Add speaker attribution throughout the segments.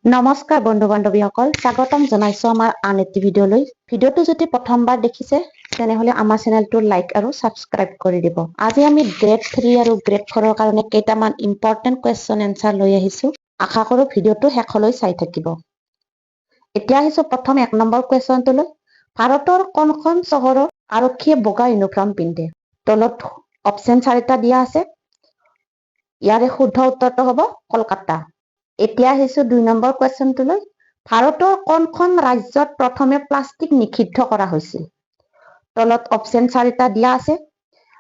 Speaker 1: নমস্কাৰ বন্ধু বান্ধৱীসকল, স্বাগতম জনাইছো আমাৰ আন এটি ভিডিঅ'লৈ। ভিডিঅ'টো যদি প্ৰথমবাৰ দেখিছে তেনেহলে আমাৰ চেনেলটো লাইক আৰু সাবস্ক্ৰাইব কৰি দিব। আজি আমি গ্ৰেড 3 আৰু গ্ৰেড 4ৰ কাৰণে কেইটামান ইম্পৰ্টেন্ট কুৱেশ্যন এনসাৰ লৈ আহিছো। আশা কৰো ভিডিঅ'টো শেষলৈ চাই থাকিব। এতিয়া আহিছো প্ৰথম 1 নম্বৰ কুৱেশ্যনটোলৈ। ভাৰতৰ কোনখন চহৰত আৰক্ষীয়ে বগা ইউনিফৰ্ম পিন্ধে? তলত অপচন 4টা দিয়া আছে। ইয়াৰে শুদ্ধ উত্তৰটো হ'ব কলকাতা। এতিয়া আহিছো 2 নম্বৰ কুৱেশ্যনটোলৈ। ভাৰতৰ কোনখন ৰাজ্যত প্ৰথমে প্লাষ্টিক নিষিদ্ধ কৰা হৈছিল? তলত অপচন 4টা দিয়া আছে।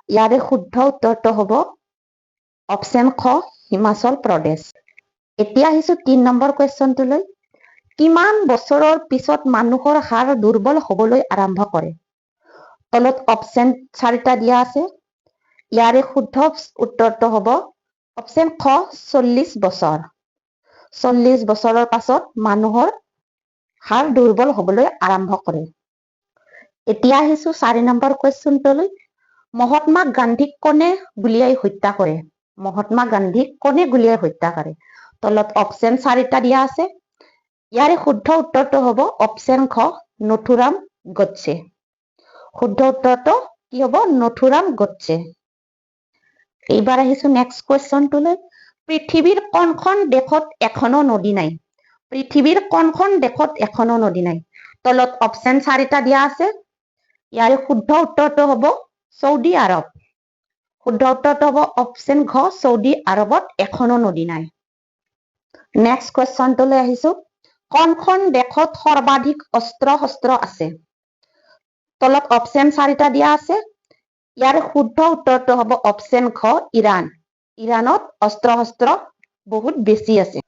Speaker 1: ইয়াৰে শুদ্ধ উত্তৰটো হ'ব অপচন খ হিমাচল প্ৰদেশ। এতিয়া আহিছো 3 নম্বৰ কুৱেশ্যনটোলৈ। কিমান বছৰৰ পিছত মানুহৰ হাড় দুৰ্বল হ'বলৈ আৰম্ভ কৰে? তলত অপচন 4টা দিয়া আছে। ইয়াৰে শুদ্ধ উত্তৰটো হ'ব অপচন খ 40 বছৰ। 40 বছৰৰ পাছত মানুহৰ হাড় দুৰ্বল হ'বলৈ আৰম্ভ কৰে। এতিয়া আহিছো 4 নম্বৰ কুৱেশ্যনটোলৈ। মহাত্মা গান্ধীক কোনে গুলীয়াই হত্যা কৰে? মহাত্মা গান্ধীক কোনে গুলীয়াই হত্যা কৰে? তলত অপচন 4টা দিয়া আছে। ইয়াৰে শুদ্ধ উত্তৰটো হ'ব অপচন খ নথুৰাম গডছে। শুদ্ধ উত্তৰটো কি হ'ব? নথুৰাম গডছে। এইবাৰ আহিছো নেক্সট কুৱেশ্যনটোলৈ। পৃথিৱীৰ কোনখন দেশত এখনো নদী নাই? পৃথিৱীৰ কোনখন দেশত এখনো নদী নাই? তলত অপচন 4টা দিয়া আছে। ইয়াৰে শুদ্ধ উত্তৰটো হ'ব সৌদি আৰব। শুদ্ধ উত্তৰটো হ'ব অপচন ঘ সৌদি আৰবত এখনো নদী নাই। নেক্সট কুৱেশ্যনটোলৈ আহিছো। কোনখন দেশত সৰ্বাধিক অস্ত্ৰ শস্ত্ৰ আছে? তলত অপচন 4টা দিয়া আছে। ইয়াৰ শুদ্ধ উত্তৰটো হ'ব অপচন ঘ ইৰাণ। ইৰাণত অস্ত্ৰ শস্ত্ৰ বহুত বেছি আছে।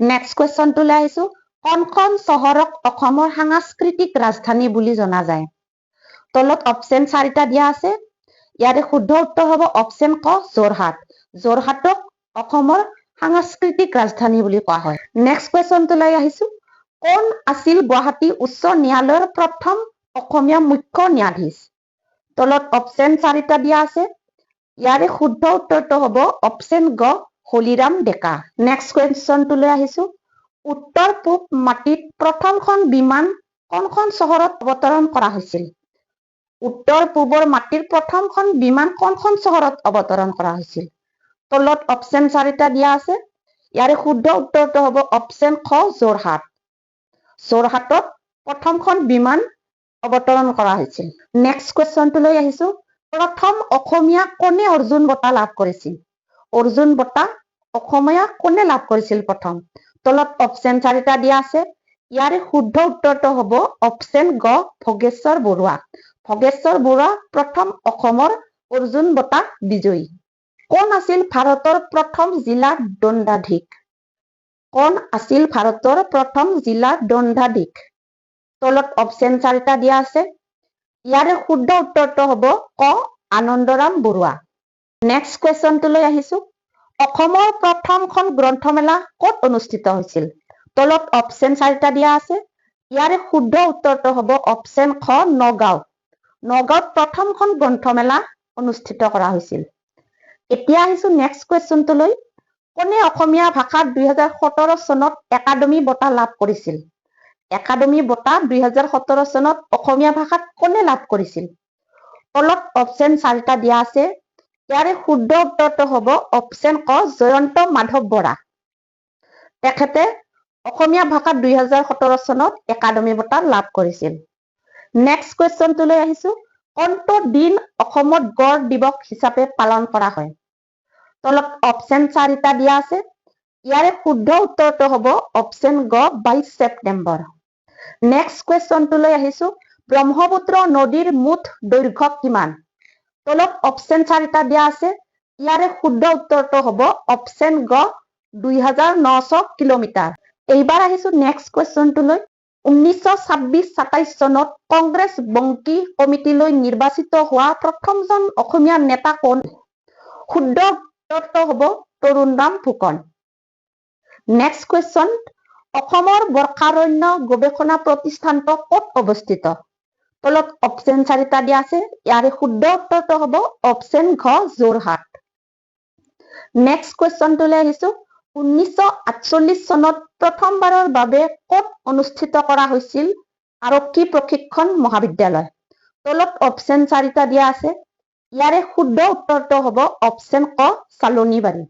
Speaker 1: নেক্সট কুৱেশ্যনটোলৈ আহিছো। কোনখন চহৰক অসমৰ সাংস্কৃতিক ৰাজধানী বুলি জনা যায়? তলত অপচন 4টা দিয়া আছে। ইয়াৰে শুদ্ধ উত্তৰ হ'ব অপচন ক যোৰহাট। যোৰহাটক অসমৰ সাংস্কৃতিক ৰাজধানী বুলি কোৱা হয়। নেক্সট কুৱেশ্যনটোলৈ আহিছো। কোন আছিল গুৱাহাটী উচ্চ ন্যায়ালয়ৰ প্ৰথম অসমীয়া মুখ্য ন্যায়াধীশ? তলত অপচন 4টা দিয়া আছে। ইয়াৰে শুদ্ধ উত্তৰটো হ'ব অপচন গ হলিৰাম ডেকা। নেক্সট কুৱেশ্যনটোলৈ আহিছো। উত্তৰ পূব মাটিত প্ৰথমখন বিমান কোনখন চহৰত অৱতৰণ কৰা হৈছিল? উত্তৰ পূবৰ মাটিৰ প্ৰথমখন বিমান কোনখন চহৰত অৱতৰণ কৰা হৈছিল? তলত অপচন 4টা দিয়া আছে। ইয়াৰে শুদ্ধ উত্তৰটো হ'ব অপচন খ যোৰহাট। যোৰহাটত প্ৰথমখন বিমান অৱতৰণ কৰা হৈছিল। নেক্সট কুৱেশ্যনটোলৈ আহিছো। প্ৰথম অসমীয়া কোনে অৰ্জুন বঁটা লাভ কৰিছিল? অৰ্জুন বঁটা অসমীয়া কোনে লাভ কৰিছিল প্ৰথম? তলত অপচন 4টা দিয়া আছে। ইয়াৰে শুদ্ধ উত্তৰটো হ'ব অপচন গ ভোগেশ্বৰ বৰুৱা। ভোগেশ্বৰ বৰুৱা প্ৰথম অসমৰ অৰ্জুন বঁটা বিজয়ী। কোন আছিল ভাৰতৰ প্ৰথম জিলা দণ্ডাধীশ? কোন আছিল ভাৰতৰ প্ৰথম জিলা দণ্ডাধীশ? তলত অপচন 4টা দিয়া আছে। ইয়াৰে শুদ্ধ উত্তৰটো হ'ব ক আনন্দৰাম বৰুৱা। নেক্সট কুৱেশ্যনটোলৈ আহিছো। অসমৰ প্ৰথমখন গ্ৰন্থমেলা ক'ত অনুষ্ঠিত হৈছিল? তলত অপচন 4টা দিয়া আছে। ইয়াৰে শুদ্ধ উত্তৰটো হ'ব অপচন খ নগাঁও। নগাঁৱত প্ৰথমখন গ্ৰন্থমেলা অনুষ্ঠিত কৰা হৈছিল। এতিয়া আহিছো নেক্সট কুৱেশ্যনটোলৈ। কোনে অসমীয়া ভাষাত 2017 চনত একাডেমী বঁটা লাভ কৰিছিল? একাডেমী বঁটা 2017 চনত অসমীয়া ভাষাত কোনে লাভ কৰিছিল? তলত অপচন 4টা দিয়া আছে। ইয়াৰে শুদ্ধ উত্তৰটো হ'ব অপচন ক জয়ন্ত মাধৱ বৰা। তেখেতে অসমীয়া ভাষাত 2017 চনত একাডেমী বঁটা লাভ কৰিছিল। নেক্সট কুৱেশ্যনটোলৈ আহিছো। কোনটো দিন অসমত গড় দিৱস হিচাপে পালন কৰা হয়? তলত অপচন 4টা দিয়া আছে। ইয়াৰে শুদ্ধ উত্তৰটো হ'ব অপচন গ 22 ছেপ্টেম্বৰ। নেক্সট কুৱেশ্যনটোলৈ আহিছো। ব্ৰহ্মপুত্ৰ নদীৰ মুঠ দৈৰ্ঘ্য কিমান? তলত অপচন 4টা দিয়া আছে। ইয়াৰে শুদ্ধ উত্তৰটো হ'ব অপচন গ 2900 কিলোমিটাৰ। এইবাৰ আহিছো নেক্সট কুৱেশ্যনটোলৈ। 1926-27 চনত কংগ্ৰেছ বংকী কমিটিলৈ নিৰ্বাচিত হোৱা প্ৰথমজন অসমীয়া নেতা কোন? শুদ্ধ উত্তৰটো হ'ব তৰুণৰাম ফুকন। Next question. অসমৰ বৰ্ষাৰণ্য গৱেষণা প্ৰতিষ্ঠানটো ক'ত অৱস্থিত? তলত অপচন 4টা দিয়া আছে। ইয়াৰে শুদ্ধ উত্তৰটো হ'ব অপচন ঘ যোৰহাট। নেক্সট কুৱেশ্যনটোলৈ আহিছো। 1948 চনত প্ৰথমবাৰৰ বাবে ক'ত অনুষ্ঠিত কৰা হৈছিল আৰক্ষী প্ৰশিক্ষণ মহাবিদ্যালয়? তলত অপশ্যন 4টা দিয়া আছে। ইয়াৰে শুদ্ধ উত্তৰটো হ'ব অপশ্যন ক চালনীবাৰী।